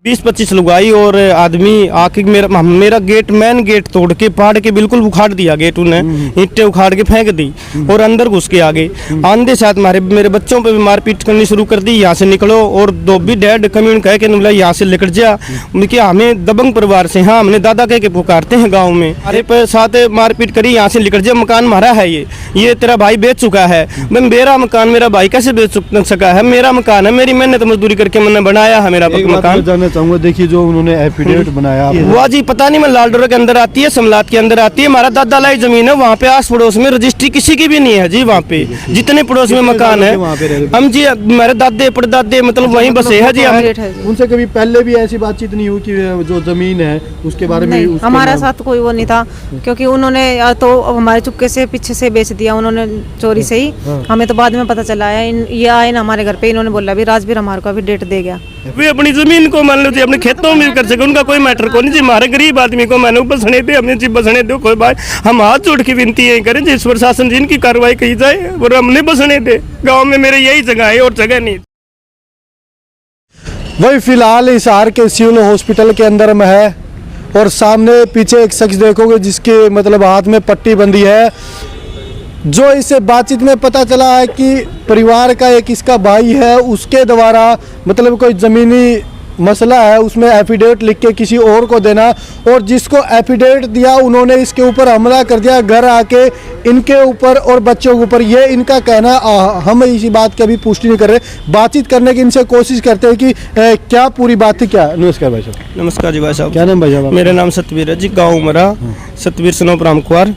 20-25 लुगाई और आदमी आके मेरा गेट मेन गेट तोड़ के फाड़ के बिल्कुल उखाड़ दिया गेट, उन्हें ईंटें उखाड़ के फेंक दी और अंदर घुस के आगे आंधे साथ मेरे बच्चों पे भी मारपीट करनी शुरू कर दी। यहाँ से निकलो और दो भी डैड कम्यून कह के बोला यहाँ से निकल जा, क्या हमें दबंग परिवार से, हाँ हमने दादा कह के पुकारते हैं गाँव में, अरे पे साथ मारपीट करी, यहाँ से निकल जा, मकान हमारा है ये तेरा भाई बेच चुका है। मेरा मकान मेरा भाई कैसे बेच सका है? मेरा मकान है, मेरी मेहनत मजदूरी करके मैंने बनाया है मेरा मकान। जानना चाहूंगा, देखिए जो उन्होंने एफिडेविट बनाया वो जी पता नहीं, मैं लालडोरा के अंदर आती है, समलात के अंदर आती है, हमारा दादा लाई जमीन है, वहाँ पे आस पड़ोस में रजिस्ट्री किसी की भी नहीं है जी। वहाँ पे जितने पड़ोस में मकान है हम जी, मेरे दादे परदादे मतलब वहीं बसे है जी। उनसे कभी पहले भी ऐसी बातचीत नहीं हुई कि जो जमीन है उसके बारे में? हमारा साथ कोई वो नहीं था, क्योंकि उन्होंने तो हमारे चुपके से पीछे से बेच दिया उन्होंने, चोरी से ही। हमें तो बाद में पता चला है, ये आए ना हमारे घर पे, इन्होंने बोला भी राजवीर हमारे को अभी डेट दे गया। वे अपनी जमीन को मान लो जी अपने खेतों में कर सके, उनका कोई मैटर को नहीं जी। हमारे गरीब आदमी को मैंने बसने दे, हमने जी बसने दो, कोई बात हम हाथ जोड़ के विनती है करें जिस प्रशासन जी इनकी कार्रवाई की जाए और हमने बसने दे। गाँव में मेरे यही जगह है और जगह नहीं। वही फिलहाल हिसार के सिविल हॉस्पिटल के अंदर में है और सामने पीछे एक शख्स देखोगे जिसके मतलब हाथ में पट्टी बंधी है। जो इससे बातचीत में पता चला है कि परिवार का एक इसका भाई है, उसके द्वारा मतलब कोई ज़मीनी मसला है, उसमें एफिडेविट लिख के किसी और को देना, और जिसको एफिडेविट दिया उन्होंने इसके ऊपर हमला कर दिया घर आके इनके ऊपर और बच्चों के ऊपर। ये इनका कहना, हम इसी बात की अभी पुष्टि नहीं कर रहे, बातचीत करने की इनसे कोशिश करते हैं कि क्या पूरी बात थी क्या। नमस्कार भाई साहब। नमस्कार जी भाई साहब। क्या नाम भाई साहब? मेरा नाम सतवीर है जी, गाँव उमरा, सतवीर सनोप रामकुआर,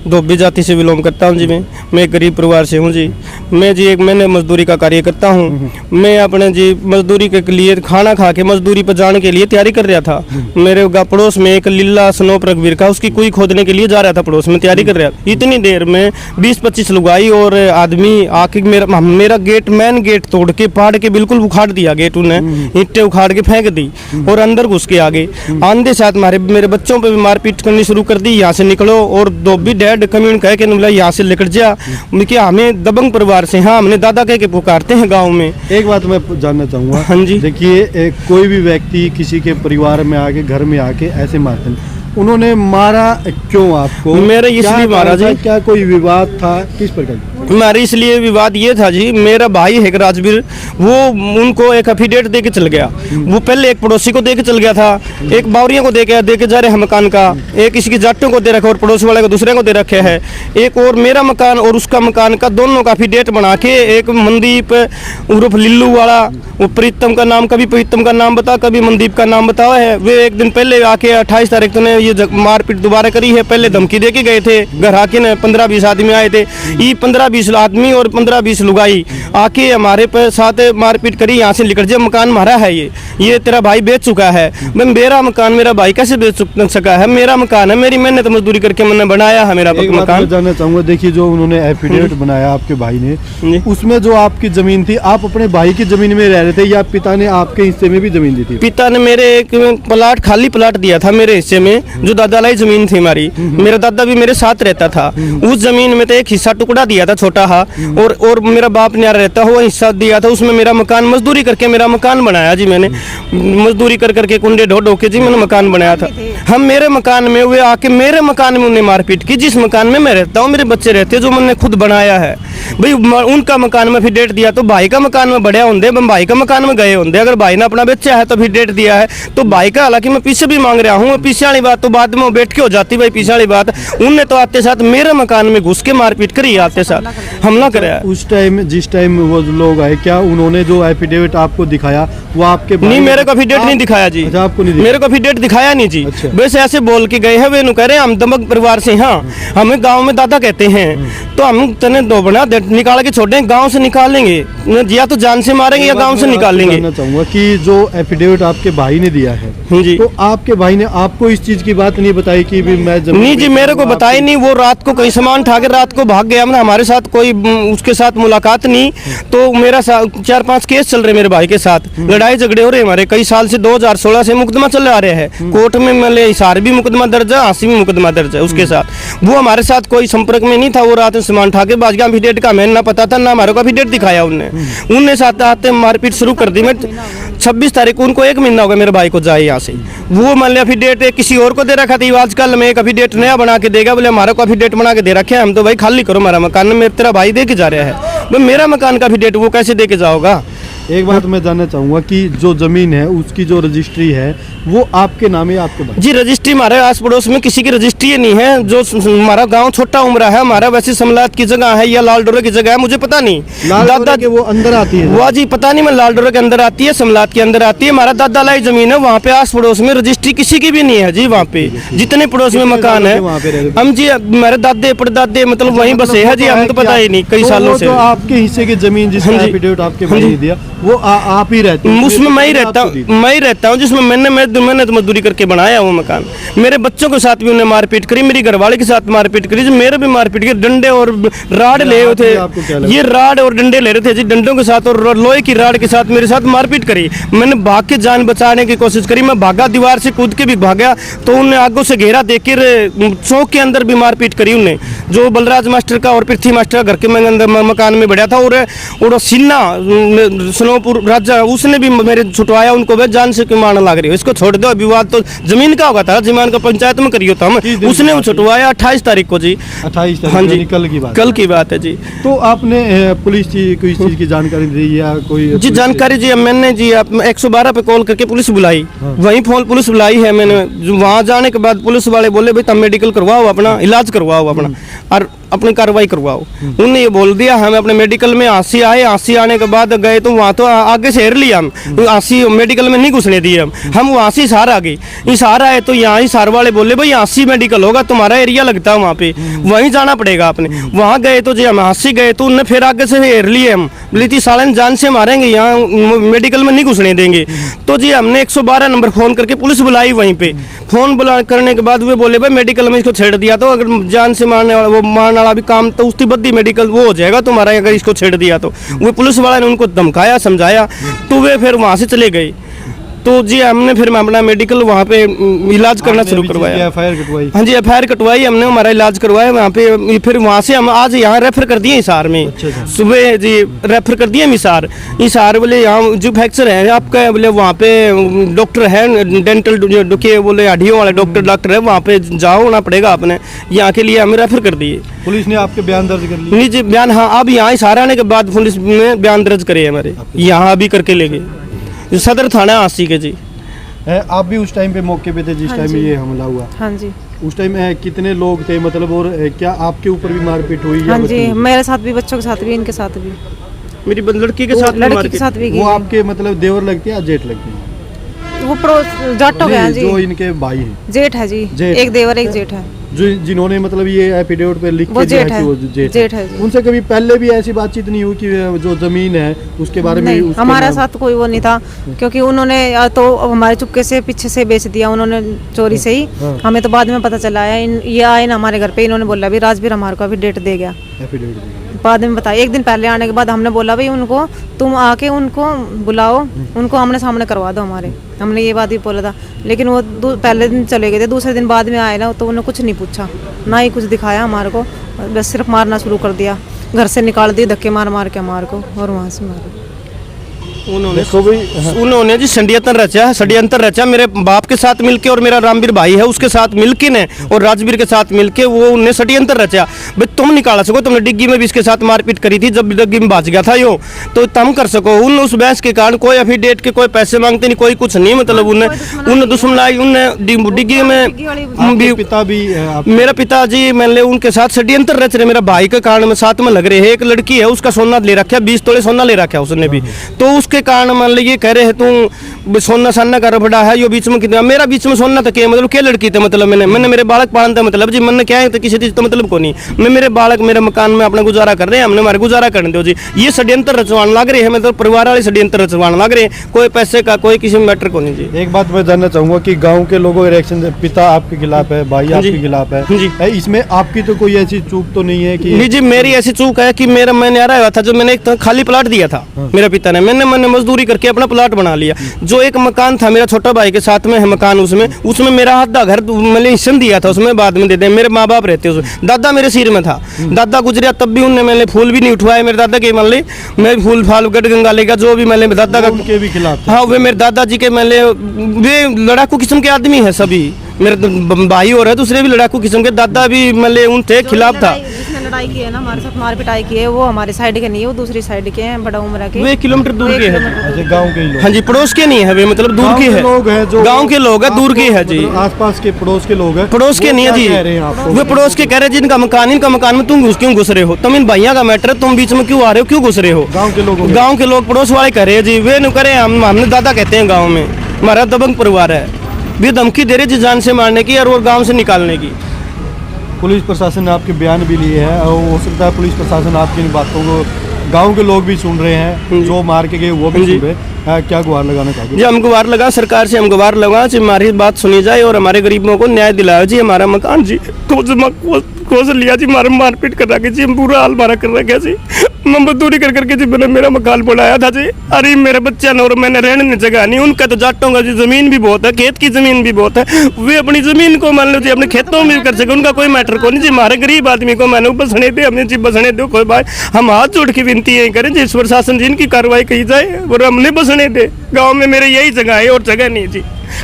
धोबी जाति से बिलोंग करता हूँ जी। मैं गरीब परिवार से हूँ जी। मैं जी एक महीने मजदूरी का कार्य करता हूँ। मैं अपने जी मजदूरी के लिए खाना खा के मजदूरी पर जाने के लिए तैयारी कर रहा था। मेरे पड़ोस में एक लीला सनोप रघुवीर का, उसकी कुई खोदने के लिए जा रहा था, पड़ोस में तैयारी कर रहा था। इतनी देर में 20-25 लुगाई और आदमी आके मेरा गेट मेन गेट तोड़ के फाड़ के बिल्कुल उखाड़ दिया गेट, उन्हें ईंटें उखाड़ के फेंक दी और अंदर घुस के आगे आंधे साथ मेरे बच्चों पे भी मारपीट करनी शुरू कर दी। यहाँ से निकलो और दो भी डैड कम्यून कह के बोला यहाँ से निकल जा, क्या हमें दबंग परिवार से, हाँ हमने दादा कह के पुकारते हैं गाँव में। एक बात मैं जानना चाहूँगा। हाँ जी। देखिए कोई भी व्यक्ति किसी के परिवार में आके घर में आके ऐसे मारते हैं, उन्होंने मारा क्यों आपको? मेरा इसलिए मारा जी, क्या कोई विवाद था, किस प्रकार? हमारे इसलिए विवाद ये था जी, मेरा भाई है राजवीर, वो उनको एक एफिडेविट दे के चल गया। वो पहले एक पड़ोसी को दे के चल गया था, एक बावरिया को दे के जा रहे हैं मकान का, एक इसकी जाटों को दे रखा और पड़ोसी वाले को दूसरे को दे रखे है, एक और मेरा मकान और उसका मकान का दोनों का एफिडेविट बना के एक मनदीप उर्फ लिल्लू वाला, वो प्रीतम का नाम, कभी प्रीतम का नाम बता कभी मनदीप का नाम बताया है। वे एक दिन पहले आके 28 तारीख ने ये मारपीट दोबारा करी है। पहले धमकी दे के गए थे, घर आके ने 15-20 आदमी आए थे, ये 15-20 आदमी और 15-20 लुगाई आके हमारे पे साथ मारपीट करी, यहाँ से निकल जा, मकान हमारा है ये तेरा भाई बेच चुका है। मेरा मकान मेरा भाई कैसे बेच सका है? मेरा मकान है, मेरी मेहनत मजदूरी करके मैंने बनाया है मेरा मकान। जानना चाहूंगा, देखिए जो उन्होंने एफिडेविट बनाया आपके भाई ने, उसमें जो आपकी जमीन थी, आप अपने भाई की जमीन में रह रहे थे या पिता ने आपके हिस्से में भी जमीन दी थी? पिता ने मेरे एक प्लाट, खाली प्लाट दिया था मेरे हिस्से में, जो दादा लाई जमीन थी हमारी। मेरा दादा भी मेरे साथ रहता था, उस जमीन में तो एक हिस्सा टुकड़ा दिया था छोटा हा, और मेरा बाप न्यारा रहता हुआ हिस्सा दिया था, उसमें मेरा मकान मजदूरी करके मेरा मकान बनाया जी। मैंने मजदूरी कर करके कुंडे ढो ढो के जी मैंने मकान बनाया था। हम मेरे मकान में वे आके मेरे मकान में उन्हें मारपीट की, जिस मकान में मैं रहता हूँ, मेरे बच्चे रहते जो मैंने खुद बनाया है भाई। उनका मकान में फिर डेट दिया तो भाई का मकान में बढ़िया होंगे, भाई का मकान में गए होंगे। अगर भाई ने अपना बेचा है तो फिर डेट दिया है तो भाई का, हालांकि मैं पीछे भी मांग रहा हूँ, पीछे वाली बात तो बाद में बैठ के हो जाती भाई। पीछे वाली बात उनने तो आते साथ मेरे मकान में घुस के मारपीट करी, आते साथ हमला कराया। उस टाइम जिस टाइम वो लोग आए, क्या उन्होंने जो एफिडेविट आपको दिखाया वो आपके? नहीं, मेरे को एफिडेविट नहीं दिखाया जी। अच्छा, आपको नहीं? मेरे को एफिडेविट दिखाया नहीं जी। अच्छा। वैसे ऐसे बोल के गए हैं, वे कह रहे हैं हम दबंग परिवार से, हाँ हमें गाँव में दादा कहते हैं, तो हम तने दोबना निकाल के छोड़े, गाँव से निकालेंगे या तो जान से मारेंगे या गाँव से निकाल लेंगे। जानना चाहूंगा कि जो एफिडेविट आपके भाई ने दिया है जी, तो आपके भाई ने आपको इस चीज की बात नहीं बताई कि भी मैं नहीं जी, मेरे को बताई नहीं। वो रात को कहीं सामान उठा के रात को भाग गया, हमारे साथ कोई उसके साथ मुलाकात नहीं। तो मेरा 4-5 केस चल रहे मेरे भाई के साथ, लड़ाई झगड़े हो रहे हमारे कई साल से। 2016 से मुकदमा चल आ रहे हैं कोर्ट में, मतलब हिसार भी मुकदमा दर्ज है, हांसी भी मुकदमा दर्ज है उसके साथ। वो हमारे साथ कोई संपर्क में नहीं था। वो रात में सामान उठा के बाज गया, एफिडेविट का मैंने ना पता था ना हमारे को एफिडेविट दिखाया उनने साथ आते मारपीट शुरू कर दी। मैं 26 तारीख को उनको 1 महीना हो गया मेरे भाई को जाए यहाँ से। वो मान लिया अफिडेट किसी और को दे रखा था, आजकल में एक अफिडेट नया बना के देगा, बोले हमारा को अफिडेट बना के दे रखे हम तो भाई खाली करो हमारा मकान, में तेरा भाई दे के जा रहा है, भाई मेरा मकान का अफिडेट वो कैसे दे के जाओगा। एक बात मैं जानना चाहूँगा कि जो ज़मीन है उसकी जो रजिस्ट्री है वो आपके नाम है, आपके भाई? जी रजिस्ट्री हमारे आस पड़ोस में किसी की रजिस्ट्री नहीं है। जो हमारा गांव छोटा उम्र है, हमारा वैसे समलात की जगह है या लाल डोरे की जगह है, मुझे पता नहीं। दादा के वो अंदर आती है? वाह जी पता नहीं, मैं लाल डोरे के अंदर आती है, समलात के अंदर आती है। हमारा दादा लाई जमीन है, वहाँ पे आस पड़ोस में रजिस्ट्री किसी की भी नहीं है जी। वहाँ पे जितने पड़ोस में मकान है हम जी हमारे दादे परदादे मतलब वहीं बसे है जी, हम तो पता ही नहीं कई सालों से। आपके हिस्से की जमीन जिसका एफिडेविट आपके भाई ने दिया वो आप ही रहते हैं? उसमें मैं ही रहता हूँ जिसमें मैंने तो मजदूरी करके बनाया वो मकान। मेरे बच्चों के साथ भी उन्हें मारपीट करी, मेरी घरवाले के साथ मारपीट करी, मेरे भी मारपीट की, डंडे और राड ले रहे थे। ये राड और डंडे ले रहे थे जी, डंडों के साथ और लोहे की राड के साथ मेरे साथ मारपीट करी। मैंने भाग के जान बचाने की कोशिश करी, मैं भागा, दीवार से कूद के भी भागा तो उन्हें आगों से घेरा देकर चौक के अंदर भी मारपीट करी उन्हें। जो बलराज मास्टर का और पृथ्वी मास्टर का घर के अंदर मकान में बैठा था और सिन्हा सनोपुर राजा उसने भी मेरे छुटवाया उनको, वे जान से क्यों मारने लग रही हो, इसको छोड़ दो, विवाद तो जमीन का होगा था, जमीन का पंचायत में करियो था हम। उसने छुटवाया 28 तारीख को जी। 28 तारीख? हाँ जी कल की बात है जी। तो आपने पुलिस की कोई चीज की जानकारी दी या कोई जी जानकारी जी मैंने जी 112 पे कॉल करके पुलिस बुलाई। वहीं फोन पुलिस बुलाई है मैंने। वहाँ जाने के बाद पुलिस वाले बोले भाई तुम मेडिकल करवाओ, अपना इलाज करवाओ अपना और अपनी कार्रवाई करवाओ। उन्होंने ये बोल दिया। हम अपने मेडिकल में आसी आए, आसी आने के बाद गए तो वहाँ तो आगे से हेर लिया हम, आसी मेडिकल में नहीं घुसने दिए हम वहाँ से हिसार आ गए। हिसार आए तो यहाँ हिसार वाले बोले भाई आसी मेडिकल होगा, तुम्हारा एरिया लगता है वहाँ पे, वहीं जाना पड़ेगा आपने। वहाँ गए तो जी हम आसी गए तो उनने फिर आगे से हेर लिए हम, बोली थी साले जान से मारेंगे, यहाँ मेडिकल में नहीं घुसने देंगे। तो जी हमने 112 नंबर फ़ोन करके पुलिस बुलाई। वहीं पे फ़ोन बुला करने के बाद वे बोले भाई मेडिकल में इसको छेड़ दिया तो अगर जान से मारने वाला वो मारने वाला भी काम तो उसकी बद्दी मेडिकल वो हो जाएगा तुम्हारा, अगर इसको छेड़ दिया तो। वो पुलिस वाला ने उनको धमकाया समझाया तो वे फिर वहाँ से चले गए। तो जी हमने फिर अपना मेडिकल वहाँ पे इलाज करना शुरू करवाया। एफआईआर कटवाई? हाँ जी एफआईआर कटवाई हमने, हमारा इलाज करवाया वहाँ पे। फिर वहाँ से हम आज यहाँ रेफर कर दिए हिसार में। अच्छा। सुबह जी रेफर कर दिए हिसार बोले यहाँ जो फ्रैक्चर है आपका, बोले वहाँ पे डॉक्टर है डेंटल के, बोले हड्डियों वाले डॉक्टर है, वहाँ पे जाओ ना पड़ेगा आपने, यहाँ के लिए हमें रेफर कर दिए। पुलिस ने आपके बयान दर्ज कर लिए? नहीं जी बयान, हाँ अब यहाँ हिसार आने के बाद पुलिस ने बयान दर्ज करे हमारे, यहाँ अभी करके ले गए सदर थाना आसी के जी। आप भी उस टाइम पे मौके पे थे जिस टाइम ये हमला हुआ? हाँ जी। उस टाइम कितने लोग थे मतलब, और क्या आपके ऊपर भी मारपीट हुई? हाँ जी मेरे साथ भी, बच्चों के साथ भी, इनके साथ भी, मेरी लड़की के साथ भी वो आपके मतलब देवर लगती है या जेठ लगती है? वो पड़ोस जाट हो गया जी, जो इनके भाई हैं? जेठ है जी, एक देवर एक जेठ है। जो जिन्होंने मतलब ये एफिडेविट पे लिख के दिया है कि वो जेठ है जी। उनसे कभी पहले भी ऐसी बातचीत नहीं हुई कि जो जमीन है उसके बारे में? हमारा साथ कोई वो नहीं था, क्योंकि उन्होंने तो हमारे चुपके से पीछे से बेच दिया उन्होंने, चोरी से ही। हमें तो बाद में पता चला है, ये आए ना हमारे घर पे, इन्होंने बोला भी राजवीर हमारे को अभी डेट दे गया, बाद में बताया। एक दिन पहले आने के बाद हमने बोला भाई उनको तुम आके उनको बुलाओ, उनको आमने सामने करवा दो हमारे, हमने ये बात भी बोला था। लेकिन वो पहले दिन चले गए थे, दूसरे दिन बाद में आए ना तो उन्होंने कुछ नहीं पूछा, ना ही कुछ दिखाया हमारे को, बस सिर्फ मारना शुरू कर दिया, घर से निकाल दिए धक्के मार मार के हमारे को, और वहाँ से मारा। उन्होंने जी षड्यंत्र रचा मेरे बाप के साथ मिलके, और मेरा रामवीर भाई है उसके साथ मिलके ने, और राजवीर के साथ मिलके वो उन्हें षड्यंत्र रचा भाई तुम निकाल सको, तुमने डिग्गी में भी इसके साथ मारपीट करी थी, जब डिग्गी में भाज गया था यो तो तुम कर सको। उन उस बहस के कारण कोई एफिडेविट के कोई पैसे मांगते नहीं, कोई कुछ नहीं, मतलब उन्हें दुश्मनाई, उन्हें डिग्गी में पिता भी मेरा पिताजी मैंने उनके साथ षड्यंत्र रच रहे, मेरा भाई के कारण में साथ में लग रहे हैं। एक लड़की है उसका सोना ले रखा है, 20 तोले सोना ले रखा है उसने भी, तो उसके कारण मान लो ये कह रहे हैं तू सोना साना कर बड़ा है यो बीच में कितना, मेरा बीच में सोना तक है मतलब क्या लड़की थे, मतलब मैंने मेरे बालक पालन था, मतलब जी मैंने क्या है तो किसी चीज तो मतलब को नहीं, मैं मेरे बालक मेरे मकान में अपना गुजारा कर रहे हैं, हमने हमारे गुजारा करने दो जी। ये षड्यंत्र रचवान लग रहे हैं, मतलब परिवार वाले षड्यंत्र रचवान लग रहे हैं, कोई पैसे का कोई किसी मैटर को नहीं जी। एक बात मैं जानना चाहूंगा कि गाँव के लोगों का रिएक्शन, पिता आपके खिलाफ है, भाई आपके खिलाफ है, इसमें आपकी तो कोई ऐसी चूक तो नहीं है कि? नहीं जी मेरी ऐसी चूक है कि मैंने आ रहा था, जो मैंने एक खाली प्लाट दिया था मेरे पिता ने, मैंने मजदूरी करके अपना प्लाट बना लिया, जो एक मकान था मेरा छोटा भाई के साथ में है मकान, उसमें मेरा आधा घर मैंने हिस्सा दिया था, उसमें बाद में दे दें। मेरे माँ बाप रहते उसमें, दादा मेरे सिर में था, दादा गुजरिया तब भी उनने मैंने फूल भी नहीं उठवाए मेरे दादा के, मान ली मैं फूल फाल गढ़ गंगा लेगा जो भी मैंने दादा का उनके भी खिलाफ। हाँ वे मेरे दादाजी के मैंने वे लड़ाकू किस्म के आदमी है सभी, मेरे भाई हो रहे दूसरे भी लड़ाकू किस्म के, दादा भी मैंने उनके खिलाफ था। जिसने लड़ाई की है ना हमारे साथ, मार पिटाई की है, वो हमारे साइड के नहीं है, वो दूसरी साइड के हैं, बड़ा उम्र के, वे किलोमीटर दूर के है। अच्छा, गांव के लोग? हाँ जी, पड़ोस के नहीं है वे, मतलब दूर के है, लोग हैं जो गांव के लोग है, दूर के है जी, आसपास के पड़ोस के लोग हैं। पड़ोस के नहीं है जी, वे पड़ोस के कह रहे जिनका मकान, इनका मकान में तुम क्यों घुस रहे हो, तुम इन भैया का मैटर, तुम बीच में क्यों आ रहे हो, क्यों घुस रहे हो? गाँव के लोग पड़ोस वाले कह रहे हैं जी, वे न करे हमने दादा कहते हैं गाँव में हमारा दबंग परिवार है, भी धमकी दे रहे जी जान से मारने की और गांव से निकालने की। पुलिस प्रशासन ने आपके बयान भी लिए हैं और हो सकता है पुलिस प्रशासन आपकी इन बातों को गांव के लोग भी सुन रहे हैं, जो मार के गए वो भी सुन रहे हैं। क्या गुहार लगाना चाहिए? जी हम गुहार लगा, सरकार से हम गुहार लगा जी, हमारी बात सुनी जाए और हमारे गरीबों को न्याय दिलाया जी। हमारा मकान जी खोज लिया जी, हमारा मारपीट कर रखी जी, बुरा हाल हमारा कर रखा जी, मैं मजदूरी कर करके जी मैंने मेरा मकान बनाया था जी। अरे मेरे बच्चा न और मैंने रहने जगह नहीं, उनका तो जाटों का जी जमीन भी बहुत है, खेत की जमीन भी बहुत है, वे अपनी जमीन को मान लो जी अपने खेतों में भी कर सके, उनका कोई मैटर को नहीं जी। हमारे गरीब आदमी को मैंने बसने दे, हमने जी बसने दो कोई भाई, हम हाथ जोड़ के विनती यही करें जी प्रशासन जी इनकी कार्रवाई की जाए और हमने बसने दे। गाँव में मेरे यही जगह है और जगह नहीं जी,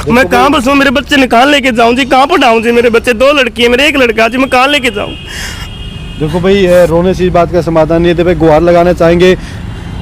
मैं कहाँ बसूँ, मेरे बच्चे ने कहाँ लेके जाऊँ जी, कहाँ पढ़ाऊँ जी, मेरे बच्चे 2 लड़की है, मेरे 1 लड़का जी, मैं कहाँ लेके जाऊँ? देखो भाई, रोने से इस बात का समाधान नहीं है। भाई गुहार लगाना चाहेंगे,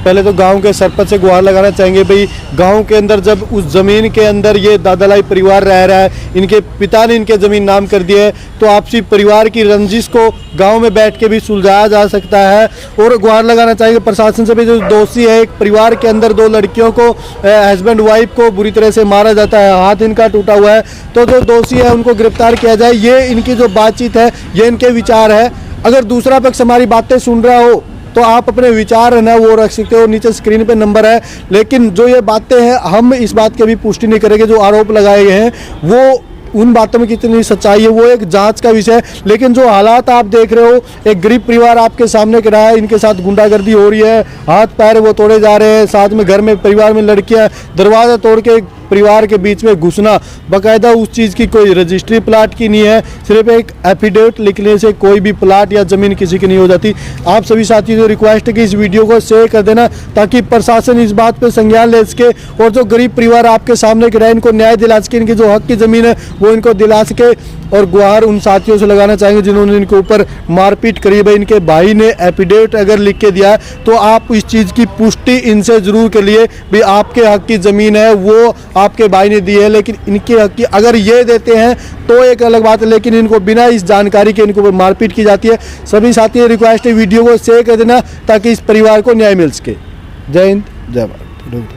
पहले तो गांव के सरपंच से गुहार लगाना चाहेंगे। भाई गांव के अंदर जब उस जमीन के अंदर ये दादालाई परिवार रह रहा है, इनके पिता ने इनके जमीन नाम कर दी है, तो आपसी परिवार की रंजिश को गांव में बैठ के भी सुलझाया जा सकता है। और गुहार लगाना चाहेंगे प्रशासन से भी, जो दोषी है एक परिवार के अंदर 2 लड़कियों को, हस्बैंड वाइफ को बुरी तरह से मारा जाता है, हाथ इनका टूटा हुआ है, तो जो दोषी है उनको गिरफ्तार किया जाए। ये इनकी जो बातचीत है, ये इनके विचार है। अगर दूसरा पक्ष हमारी बातें सुन रहा हो तो आप अपने विचार है ना वो रख सकते हो, नीचे स्क्रीन पे नंबर है। लेकिन जो ये बातें हैं, हम इस बात की भी पुष्टि नहीं करेंगे, जो आरोप लगाए गए हैं वो उन बातों में कितनी सच्चाई है वो एक जांच का विषय है। लेकिन जो हालात आप देख रहे हो, एक गरीब परिवार आपके सामने खड़ा है, इनके साथ गुंडागर्दी हो रही है, हाथ पैर वो तोड़े जा रहे हैं, साथ में घर में परिवार में लड़कियां, दरवाजा तोड़ के परिवार के बीच में घुसना, बाकायदा उस चीज़ की कोई रजिस्ट्री प्लाट की नहीं है, सिर्फ एक एफिडेविट लिखने से कोई भी प्लाट या ज़मीन किसी की नहीं हो जाती। आप सभी साथियों से रिक्वेस्ट है कि इस वीडियो को शेयर कर देना, ताकि प्रशासन इस बात पर संज्ञान ले सके और जो गरीब परिवार आपके सामने खड़ा है इनको न्याय दिला सके, इनकी जो हक की ज़मीन है वो इनको दिला सके। और गुहार उन साथियों से लगाना चाहेंगे जिन्होंने इनके ऊपर मारपीट करी है। इनके भाई ने एफिडेविट अगर लिख के दिया है तो आप इस चीज़ की पुष्टि इनसे ज़रूर करिए भी आपके हक की ज़मीन है वो आपके भाई ने दी है, लेकिन इनके हक की अगर ये देते हैं तो एक अलग बात है, लेकिन इनको बिना इस जानकारी के इनको मारपीट की जाती है। सभी साथियों रिक्वेस्ट है वीडियो को शेयर कर देना ताकि इस परिवार को न्याय मिल सके। जय हिंद, जय भारत।